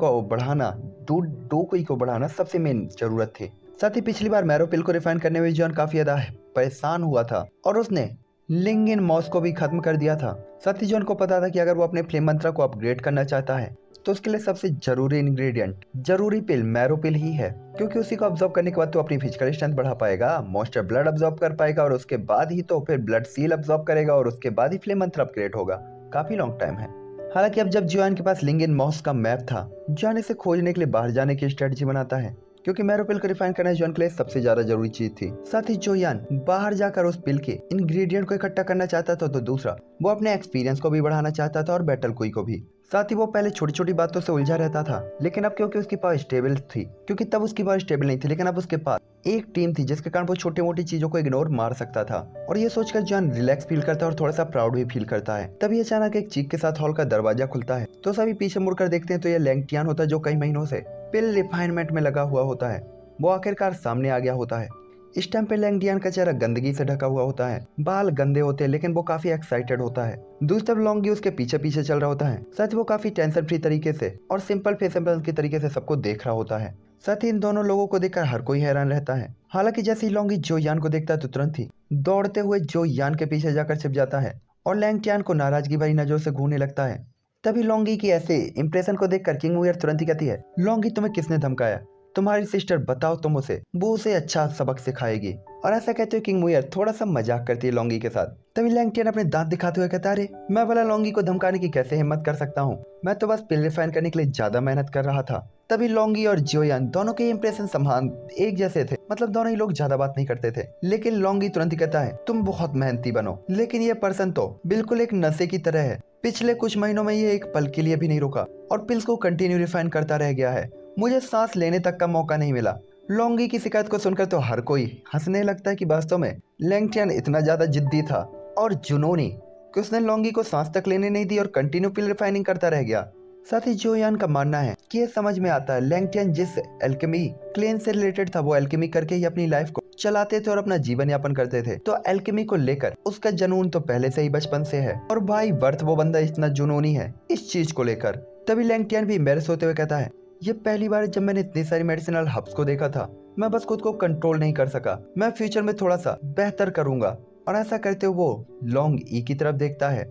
को बढ़ाना सबसे मेन जरूरत थी। साथ ही पिछली बार मैरोपिल को रिफाइन करने में जॉन काफी ज्यादा परेशान हुआ था और उसने लिंगिन मॉस को भी खत्म कर दिया था। साथ ही जॉन को पता था कि अगर वो अपने फ्लेम मंत्र को अपग्रेड करना चाहता है तो उसके लिए सबसे जरूरी पिल मैरोपिल ही है, क्योंकि उसी को ऑब्जर्व करने के बाद तो अपनी फिजिकल स्ट्रेंथ बढ़ा पाएगा, मॉन्स्टर ब्लड ऑब्जर्व कर पाएगा और उसके बाद ही तो फिर ब्लड सील ऑब्जर्व करेगा और उसके बाद ही फ्लेम मंत्र अपग्रेड होगा। काफी लॉन्ग टाइम है। हालांकि अब जब जॉन के पास लिंगिन मॉस का मैप था, जॉन इसे खोजने के लिए बाहर जाने की स्ट्रेटजी बनाता है, क्योंकि मैरोपिल को रिफाइन करना जॉन के लिए सबसे ज्यादा जरूरी चीज थी। साथ ही जो यान बाहर जाकर उस पिल के इंग्रेडिएंट को इकट्ठा करना चाहता था, तो दूसरा वो अपने एक्सपीरियंस को भी बढ़ाना चाहता था और बैटल कुई को भी। साथ ही वो पहले छोटी छोटी बातों से उलझा रहता था, लेकिन अब क्योंकि उसकी पावर स्टेबल थी, क्योंकि तब उसकी पावर स्टेबल नहीं थी, लेकिन अब उसके पास एक टीम थी जिसके कारण वो छोटी मोटी चीजों को इग्नोर मार सकता था। और ये सोचकर जॉन रिलैक्स फील करता है और थोड़ा सा प्राउड भी फील करता है। तभी अचानक एक चीख के साथ हॉल का दरवाजा खुलता है, तो सभी पीछे मुड़कर देखते हैं तो ये लैंगटियान होता है जो कई महीनों से पिल रिफाइनमेंट में लगा हुआ होता है। वो आखिरकार सामने आ गया होता है। इस टाइम पे लैंगडियन का चेहरा गंदगी से ढका हुआ होता है, बाल गंदे होते हैं लेकिन वो काफी एक्साइटेड होता है। दूसरी तरफ लॉन्गी उसके पीछे पीछे चल रहा होता है। सच वो काफी टेंशन फ्री तरीके से और सिंपल फेस के तरीके से सबको देख रहा होता है। साथ ही इन दोनों लोगों को देखकर हर कोई हैरान रहता है। हालांकि जैसे ही लॉन्गी जो यान को देखता है तो तुरंत ही दौड़ते हुए जो यान के पीछे जाकर छिप जाता है और लैंगटियान को नाराजगी भरी नजरों से घूरने लगता है। तभी लॉन्गी की ऐसे इंप्रेशन को देखकर किंग मुयर तुरंत ही कहती है, लॉन्गी तुम्हें किसने धमकाया? तुम्हारी सिस्टर बताओ तुम उसे, वो उसे अच्छा सबक सिखाएगी। और ऐसा कहते हुए किंग मुयर थोड़ा सा मजाक करती है लॉन्गी के साथ। तभी लैंगटियन अपने दांत दिखाते हुए कहता है, अरे मैं भला लॉन्गी को धमकाने की कैसे हिम्मत कर सकता हूँ, मैं तो बस पिल रिफाइन करने के लिए ज्यादा मेहनत कर रहा था। तभी लॉन्गी और जोयान दोनों के इंप्रेशन समान एक जैसे थे, मतलब दोनों ही लोग ज्यादा बात नहीं करते थे। लेकिन लॉन्गी तुरंत ही कहता है, तुम बहुत मेहनती बनो, लेकिन ये पर्सन तो बिल्कुल एक नशे की तरह है। पिछले कुछ महीनों में ये एक पल के लिए भी नहीं रुका और पिल्स को कंटिन्यू रिफाइन करता रह गया है। मुझे सांस लेने तक का मौका नहीं मिला। लॉन्गी की शिकायत को सुनकर तो हर कोई हंसने लगता है कि वास्तव में लैंगटियन इतना ज्यादा जिद्दी था और जुनूनी कि उसने लॉन्गी को सांस तक लेने नहीं दी और कंटिन्यू पिल रिफाइनिंग करता रह गया। साथ ही जोयान का मानना है कि ये समझ में आता है लैंगटियन जिस एल्केमी क्लेन से रिलेटेड था वो एल्केमी करके ही अपनी लाइफ को चलाते थे और अपना जीवन यापन करते थे। तो एल्केमी को लेकर उसका जुनून तो पहले से ही बचपन से है और भाई बर्थ वो बंदा इतना जुनूनी है इस चीज को लेकर। तभी लैंगटियन भी एम्बैरेस होते हुए कहता है, ये पहली बार जब मैंने इतनी सारी मेडिसिनल हब्स को देखा था, मैं बस खुद को कंट्रोल नहीं कर सका। मैं फ्यूचर में थोड़ा सा बेहतर करूंगा। और ऐसा करते हुए वो लॉन्ग ई की तरफ देखता है।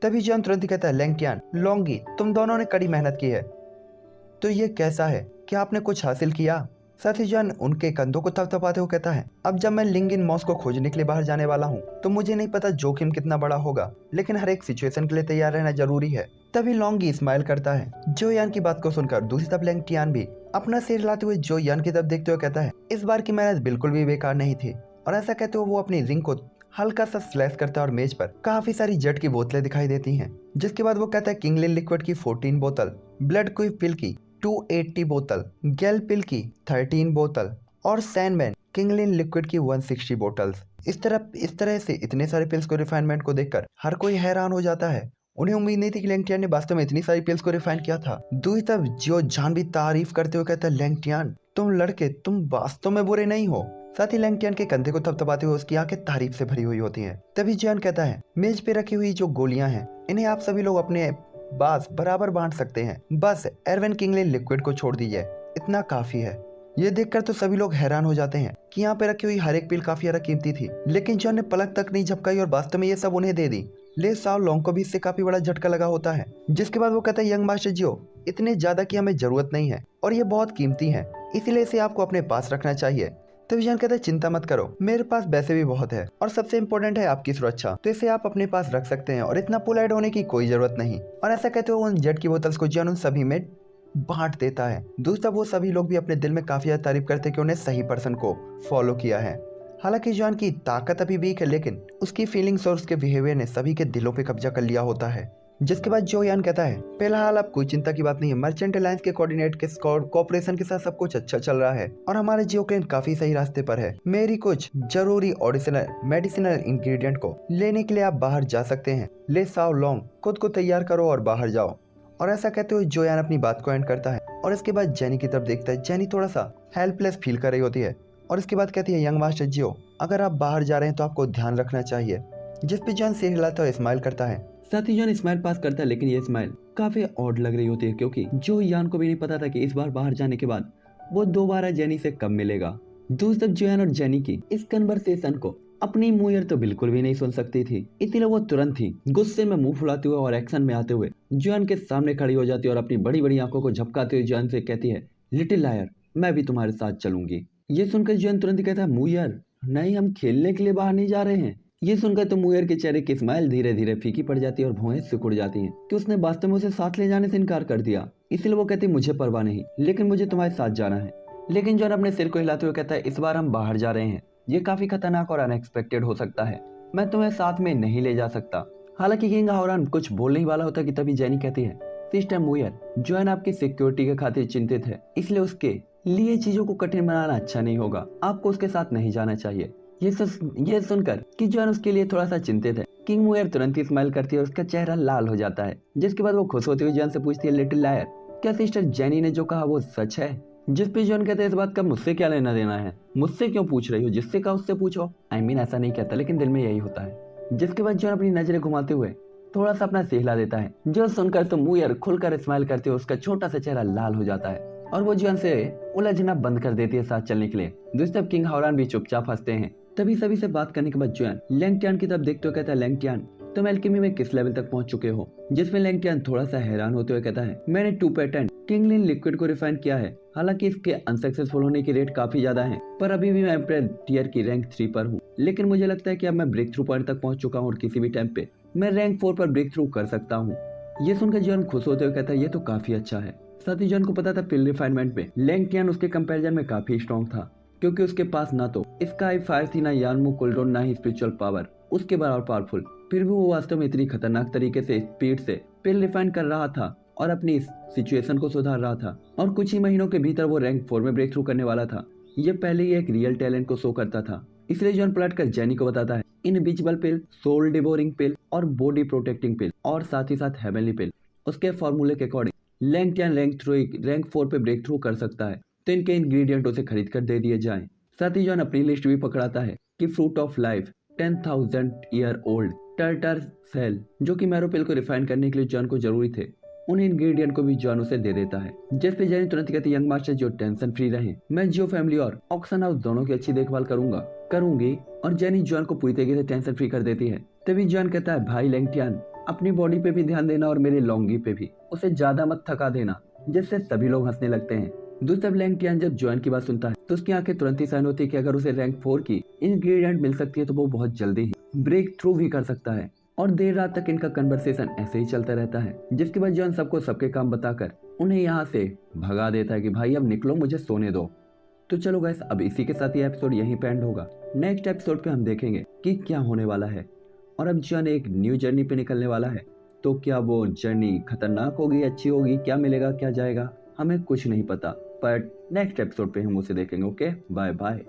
तभी जॉन तुरंत ही कहता है, लैंगटियन, लॉन्गी, तुम दोनों ने कड़ी मेहनत की है, तो ये कैसा है, क्या आपने कुछ हासिल किया? साथ ही जॉन उनके कंधों को थपथपाते हुए कहता है, अब जब मैं लिंगिन मॉस को खोजने के लिए बाहर जाने वाला हूँ तो मुझे नहीं पता जोखिम कितना बड़ा होगा, लेकिन हर एक सिचुएशन के लिए तैयार रहना जरूरी है। तभी लॉन्गी स्माइल करता है जोयान की बात को सुनकर। दूसरी तरफ लैंगटियन भी अपना सिर हिलाते हुए जोयान की तरफ देखते हुए कहता है, इस बार की मेहनत बिल्कुल भी बेकार नहीं थी। और ऐसा कहते हुए वो अपनी रिंग को हल्का सा स्लैश करता है और मेज पर काफी सारी जेट की बोतलें दिखाई देती हैं। जिसके बाद वो कहता है, किंगलिन लिक्विड की 14 बोतल, ब्लड क्विफ पिल की 280 बोतल, गेल पिल की 13 बोतल और सैनमैन किंगलिन लिक्विड की 160 बोतल्स। इस तरह से इतने सारे पिल्स को रिफाइनमेंट को देखकर हर कोई हैरान हो जाता है। उन्हें उम्मीद नहीं थी कि लैंगटियन ने वास्तव में इतनी सारी पिल्स को रिफाइन किया था। दूसरी तरफ जो जान भी तारीफ करते हुए कहता है, लैंगटियन, तुम लड़के, तुम वास्तव में बुरे नहीं हो। साथ ही लैंगटियन के कंधे को थपथपाते हुए उसकी आंखें तारीफ से भरी हुई होती हैं। तभी जॉन कहता है, मेज पे रखी हुई जो गोलियां हैं इन्हें आप सभी लोग अपने पास बराबर बांट सकते हैं, बस एरविन किंगलिन लिक्विड को छोड़ दीजिए, इतना काफी है। ये देखकर तो सभी लोग हैरान हो जाते हैं कि यहाँ पे रखी हुई हर एक पिल काफी ज्यादा कीमती थी, लेकिन जॉन ने पलक तक नहीं झपकाई और वास्तव में ये सब उन्हें दे दी। ले साओ लॉन्ग को भी इससे काफी बड़ा झटका लगा होता है। जिसके बाद वो कहता है, यंग मास्टर जियो, इतने ज्यादा की हमें जरूरत नहीं है और ये बहुत कीमती है, इसीलिए इसे आपको अपने पास रखना चाहिए। तभी जॉन कहता है, चिंता मत करो, मेरे पास वैसे भी बहुत है और सबसे इम्पोर्टेंट है आपकी सुरक्षा, तो इसे आप अपने पास रख सकते हैं और इतना पोलाइट होने की कोई जरूरत नहीं। और ऐसा कहते हुए उन जेट की बोतल्स को जॉन उन सभी में बांट देता है। दूसरा वो सभी लोग भी अपने दिल में काफी ज्यादा तारीफ करते हैं कि उन्हें सही पर्सन को फॉलो किया है। हालांकि जॉन की ताकत अभी वीक है, लेकिन उसकी फीलिंग्स और उसके बिहेवियर ने सभी के दिलों पे कब्जा कर लिया होता है। जिसके बाद जोयान कहता है, फिलहाल अब कोई चिंता की बात नहीं है, मर्चेंट अलायंस के कोऑर्डिनेट के कॉर्पोरेशन के साथ सब कुछ अच्छा चल रहा है और हमारे जियो क्लेन काफी सही रास्ते पर है। मेरी कुछ जरूरी ऑडिशनल मेडिसिनल इंग्रेडिएंट को लेने के लिए आप बाहर जा सकते हैं। ले साओ लॉन्ग, खुद को तैयार करो और बाहर जाओ। और ऐसा कहते हुए जोयान अपनी बात को एंड करता है और इसके बाद जेनी की तरफ देखता है। जेनी थोड़ा सा हेल्पलेस फील कर रही होती है और इसके बाद कहती है, यंग मास्टर जियो, अगर आप बाहर जा रहे हैं तो आपको ध्यान रखना चाहिए। जिस पे जॉन सिर हिलाता हुआ स्माइल करता है। साथ ही जॉन स्माइल पास करता है, लेकिन ये स्माइल काफी ऑड लग रही होती है क्योंकि जो यान को भी नहीं पता था कि इस बार बाहर जाने के बाद वो दोबारा जेनी से कब मिलेगा। दूसरी तरफ जोयान और जेनी की इस कन्वर्सेशन को अपनी मुयर तो बिल्कुल भी नहीं सुन सकती थी, इसीलिए वो तुरंत ही गुस्से में मुंह फुलाते हुए और एक्शन में आते हुए जोयान के सामने खड़ी हो जाती है और अपनी बड़ी बड़ी आंखों को झपकाते हुए जोयान से कहती है, लिटिल लायर, मैं भी तुम्हारे साथ चलूंगी। ये सुनकर जोयान तुरंत ही कहता है, मुयर नहीं, हम खेलने के लिए बाहर नहीं जा रहे हैं। ये सुनकर तो मुयर के चेहरे की स्माइल धीरे धीरे फीकी पड़ जाती है और भौहें सिकुड़ जाती हैं कि उसने वास्तव में उसे साथ ले जाने से इनकार कर दिया। इसलिए वो कहती, मुझे परवाह नहीं, लेकिन मुझे तुम्हारे साथ जाना है। लेकिन जॉन अपने सिर को हिलाते हुए कहता है, इस बार हम बाहर जा रहे हैं, ये काफी खतरनाक और अनएक्सपेक्टेड हो सकता है, मैं तुम्हें साथ में नहीं ले जा सकता। हालांकि किंग हावरान कुछ बोलने ही वाला होता कि तभी जेनी कहती है, सिस्टर मुयर, जॉन आपकी सिक्योरिटी के खातिर चिंतित है, इसलिए उसके लिए चीजों को कठिन बनाना अच्छा नहीं होगा, आपको उसके साथ नहीं जाना चाहिए। ये सुनकर कि जॉन उसके लिए थोड़ा सा चिंतित है, किंग मुयर तुरंत ही स्माइल करती है और उसका चेहरा लाल हो जाता है। जिसके बाद वो खुश होती हुई जॉन से पूछती है, लिटिल लायर, क्या सिस्टर जेनी ने जो कहा वो सच है? जिस पे जॉन कहता है इस बात का मुझसे क्या लेना देना है, मुझसे क्यों पूछ रही हो, जिससे कहा उससे पूछो। ऐसा नहीं कहता लेकिन दिल में यही होता है। जिसके बाद जॉन अपनी नजरें घुमाते हुए थोड़ा सा अपना सिर हिला देता है। जो सुनकर तो मुंह यार खुलकर स्माइल करते हुए उसका छोटा सा चेहरा लाल हो जाता है और वो जॉन से उलझना बंद कर देती है साथ चलने के लिए। दूसरी किंग हावरान भी चुपचाप हंसते हैं। तभी सभी से बात करने के बाद जॉन लैंगटियान की तरफ देखते हुए कहता है, लैंगटियान तुम एल्केमी में किस लेवल तक पहुंच चुके हो। जिसमें लैंगटियान थोड़ा सा हैरान होते हुए कहता है, मैंने 2 पेटेंट किंगलिन लिक्विड को रिफाइन किया है। हालांकि इसके अनसक्सेसफुल होने की रेट काफी ज्यादा है, पर अभी भी मैं एम्परर टियर की रैंक 3 पर हूँ। लेकिन मुझे लगता है कि अब मैं ब्रेक थ्रू पॉइंट तक पहुंच चुका हूँ और किसी भी टाइम पे मैं रैंक 4 पर ब्रेक थ्रू कर सकता हूँ। ये सुनकर जॉन खुश होते हुए कहता है, ये तो काफी अच्छा है। साथ ही जॉन को पता था पिल रिफाइनमेंट में लैंगटियान उसके कंपैरिजन में काफी स्ट्रॉन्ग था, क्योंकि उसके पास ना तो स्काई फायर थी, ना यानमू कुलडोन, ना ही स्पिरिचुअल पावर उसके बराबर पावरफुल। फिर भी वो वास्तव में इतनी खतरनाक तरीके से स्पीड से पिल रिफाइन कर रहा था और अपनी सिचुएशन को सुधार रहा था, और कुछ ही महीनों के भीतर वो रैंक 4 में ब्रेक थ्रू करने वाला था। ये पहले ही एक रियल टैलेंट को शो करता था। इसलिए जॉन पलट कर जेनी को बताता है, इनविजिबल पिल, सोल डिवोरिंग पिल और बॉडी प्रोटेक्टिंग पिल और साथ ही साथ हेवनली पिल, उसके फॉर्मूले के अकॉर्डिंग लैंगटियान रैंक 4 पे ब्रेक थ्रू कर सकता है, तो इनके इंग्रेडिएंट उसे खरीद कर दे दिए जाएं। साथ ही जॉन अपनी लिस्ट भी पकड़ाता है कि fruit of life, 10,000 year old टर्टर सेल, जो कि मैरोपिल को रिफाइन करने के लिए जॉन को जरूरी थे, उन इंग्रेडिएंट को भी जॉन उसे दे देता है। जिस पे जेनी तुरंत कहती है, यंग मास्टर जो टेंशन फ्री रहे, मैं जियो फैमिली और ऑक्सन हाउस दोनों की अच्छी देखभाल करूंगी। और जेनी जॉन को पूरी तरीके से टेंशन फ्री कर देती है। तभी जॉन कहता है, भाई लैंगटियान अपनी बॉडी पे भी ध्यान देना और मेरे लॉन्गी पे भी, उसे ज्यादा मत थका देना। जिससे सभी लोग हंसने लगते हैं। दूसरा लैंगटियान जब जॉन की बात सुनता है तो उसकी आंखें तुरंत ही साइन होती है कि अगर उसे रैंक 4 की इंग्रेडिएंट मिल सकती है तो वो बहुत जल्दी ही ब्रेक थ्रू भी कर सकता है। और देर रात तक इनका कन्वर्सेशन ऐसे ही चलता रहता है, जिसके बाद जॉन सबको सबके काम बताकर उन्हें यहाँ से भगा देता है कि भाई अब निकलो, मुझे सोने दो। तो चलो गाइस, अब इसी के साथ ये एपिसोड यहीं पे एंड होगा। नेक्स्ट एपिसोड पे हम देखेंगे कि क्या होने वाला है, और अब जॉन एक न्यू जर्नी पे निकलने वाला है। तो क्या वो जर्नी खतरनाक होगी, अच्छी होगी, क्या मिलेगा क्या जाएगा, हमें कुछ नहीं पता, बट नेक्स्ट एपिसोड पे हम उसे देखेंगे। Okay, bye bye.